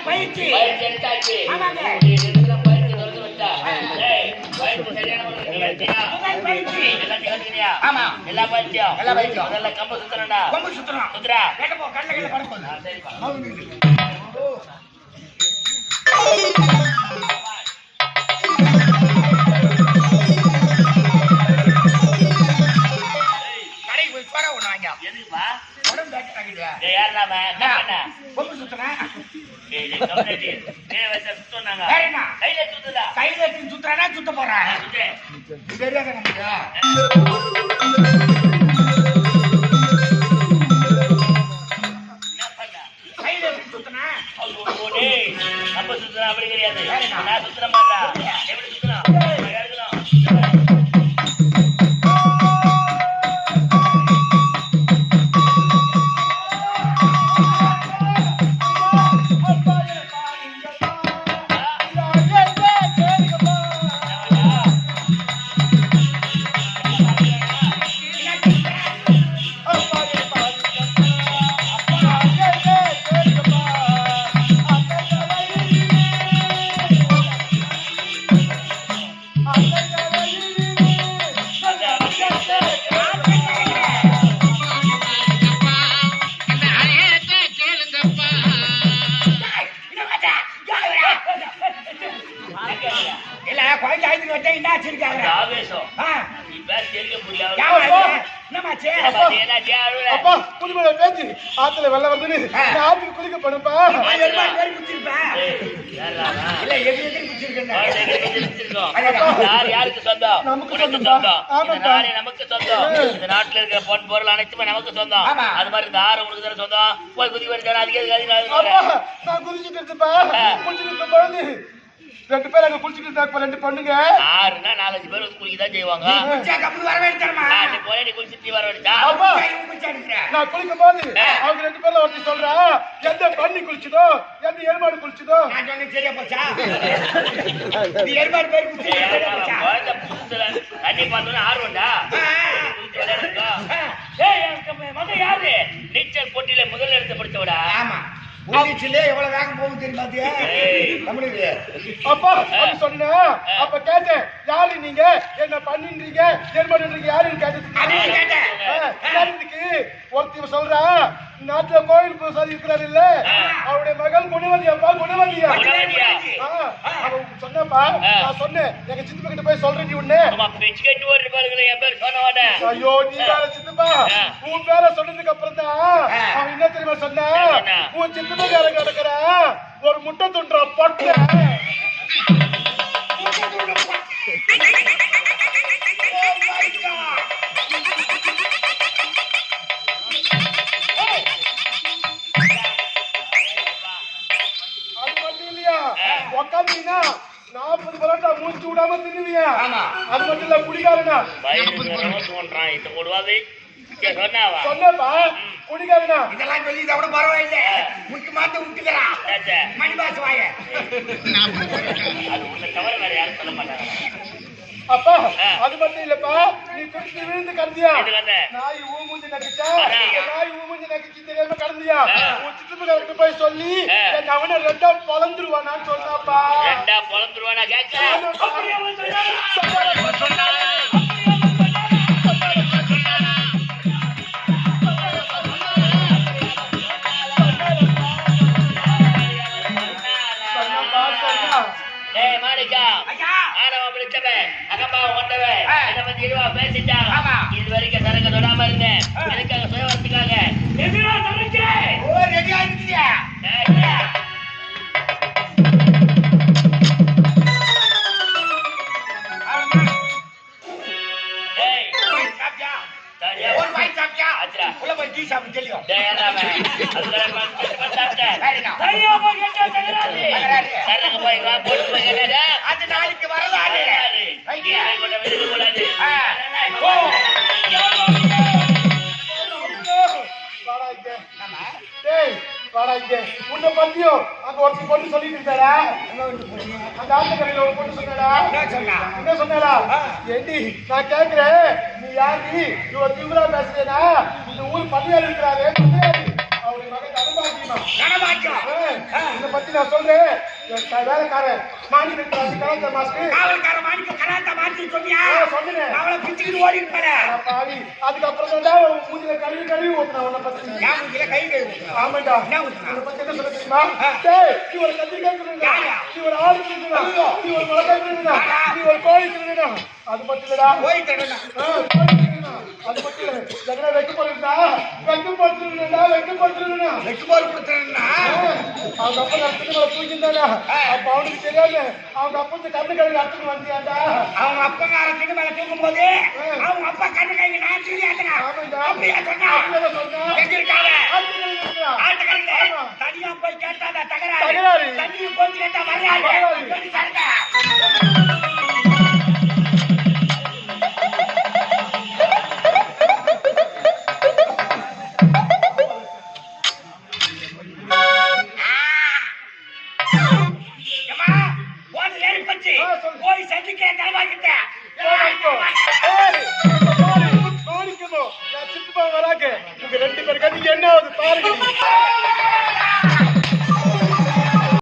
பயிற்சி எடுத்தாச்சு. ஆமா எல்லா பயிற்சியும் முதல்ல கம்பு சுத்தணும்டா. கம்பு சுத்தணும் சுத்துறா கண்ண படுப்போம். கடைக்கு போய் சோடா ஒண்ணு வாங்க. எதுக்குப்பா? உடம்பு பேக்கெட் வாங்கிடுவா. யார் நாம கம்பு சுத்தனா கையில சுத்துறானா சுத்த போறான் தெரியாத நமக்கு. கையில சுத்தனா நம்ம சுத்துறா அப்படி கிடையாது. நான் சுத்துற மாட்டா எப்படி சுத்துறோம் ஆத்துல வெள்ள வந்து ஆத்துக்கு குளிக்க போனப்பா யாருக்கு சொந்தம்? நமக்கு சொந்தம். இந்த நாட்டுல இருக்கிற பொன் பொருள் அனைத்துமே நமக்கு சொந்தம். அது மாதிரி இந்த ஆறு உங்களுக்கு தானே சொந்தம். போய் குதி வருது அதுக்கு நான் குதிச்சுட்டு இருப்பா ரெண்டு பேர் அங்க குளிச்சுட்டு ரெண்டு பொண்ணுங்க 6னா 4-5 பேர் வந்து குளிக்கதான் செய்வாங்க. நீ குளிச்சுட்டு வர வேண்டியதா? நான் குளிக்கும் போது அவங்க ரெண்டு பேர்ல ஒருத்தி சொல்றா எந்த பண்ணி குளிச்சுதோ எந்த எருமாடு குளிச்சுதோ. சரியா போச்சா? எருமாடு பேர் தண்ணி பார்த்தோன்னா ஆர்வம்டா மகன் யாரு? நீச்சல் போட்டியில முதல் இடத்தை படிச்சவடா. ஆமா எவ்வளவு வேகம் போகும் தெரியுமா? அப்பா சொன்ன அப்ப கேட்டேன் யாரு நீங்க என்ன பண்ணின்றீங்க எருமாடுன்றீங்க யாருன்னு கேட்டதுக்கு ஒருத்தி சொல்றா நாட்டுல கோயில் பூசாரி இருக்கிறாரு இல்ல அவருடைய மகள் குணவதி. அப்பா குணவதியா சொன்னப்பா நான் சொன்னேன் எங்க சித்தப்பா கிட்ட போய் சொல்றேன். ஐயோ நீ வேற சித்தப்பா உன் பேர சொன்னதுக்கு அப்புறம் தான் அவன் என்ன தெரியுமா சொன்ன உன் சித்தப்பா கிடக்குற ஒரு முட்டை துண்டுற பொட்டை உக்காந்தீங்கன்னா 40 பரோட்டா மூச்சு விடாம தின்னுவியா? அது மட்டும் இல்ல குடிக்காரனா சொன்னப்பா குடிக்காரனா இதெல்லாம் சொல்லி இதை விட பரவாயில்லை முட்டு மாத்த விட்டுக்கிறா மணி பாசு வாய தவிர வேற யாரும் சொல்ல மாட்டாங்க. அப்பா அது மட்டும் இல்லப்பா நீ குடிச்சு விழுந்து கடந்தியா? நாய் ஊமுஞ்சி நக்கிச்சா நாய் ஊமுஞ்சி நக்கிச்சு தெரியாம கடந்தியா? உன் சித்தப்பா போய் சொல்லி அவனை ரெண்டா பொழந்துருவானான்னு சொன்னாப்பா. ரெண்டா பொழந்துருவானா கேட்க இது வரைக்கும் சரங்க தொடாம இருந்தேன் எனக்காக சுய வரத்துக்காக நாளைக்கு வரலாறு உன்னை பத்தியும் அங்க ஒரு பொண்ணு சொல்லிட்டு இருந்தாரா? அந்த ஆத்தக்கரையில ஒரு பொண்ணு சொன்னாடா? என்ன சொன்னாடா? ஏண்டி நான் கேக்குறேன் நீ யாரு? நீ ஒரு திமுறா பேசுறேனா? இந்த ஊர் பள்ளியார் இருக்கிறாரு அவருடைய மகன் கனபாக்கியம் இத பத்தி நான் சொல்றேன். வேலைக்காரன் மாணிக்க கராத்தே மாஸ்டர் காவல்கார மாணிக்க கராத்தே மாஸ்டர் சொன்னியா? சொன்னேன். அவளை பிச்சுக்கிட்டு ஓடி இருப்பானே பாவி. அதுக்கப்புறம் தான் மூஞ்சில கழுவி ஊத்துனா உன்னை பத்தி. நான் மூஞ்சில கை கழுவி. ஆமாடா. என்ன ஊத்துனா? உன்னை பத்தி என்ன சொல்ல தெரியுமா? டேய் நீ ஒரு கத்திரிக்காய் திருடுனா, நீ ஒரு ஆடு திருடுனா, நீ ஒரு மிளகாய் திருடுனா, நீ ஒரு கோழி திருடுனா. அது பத்திலடா கோழி திருடுனா. கோழி திருடுனா. அது பத்தில ஜகன வெக்கு போடுறா. வெக்கு போடுறா. வெக்கு போடுறா. வெக்கு போடுறா. அவங்க அப்பா நடத்துட்டு தூக்கிட்டாடா. அப்ப அவனுக்கு தெரியாம அவங்க அப்பா கண்ணு கழுவி அடிச்சுட்டு வந்தியாடா. அவங்க அப்பா காரத்துக்கு மேல தூக்கும் போது அவங்க அப்பா கண்ணு கழுவி நான் சொல்லியாட்டா. அப்படியே சொன்னா எங்க இருக்காங்க? ஆட்டுக்கல்ல தனியா போய் கேட்டாடா தகராறு. தனியா போய் கேட்டா மரியாதை. போய் சந்திக்கிறேன் தலைவாங்கிட்ட சித்துப்பா வராங்க. உங்க 2 பேருக்கு என்ன ஆகுது பாருங்க.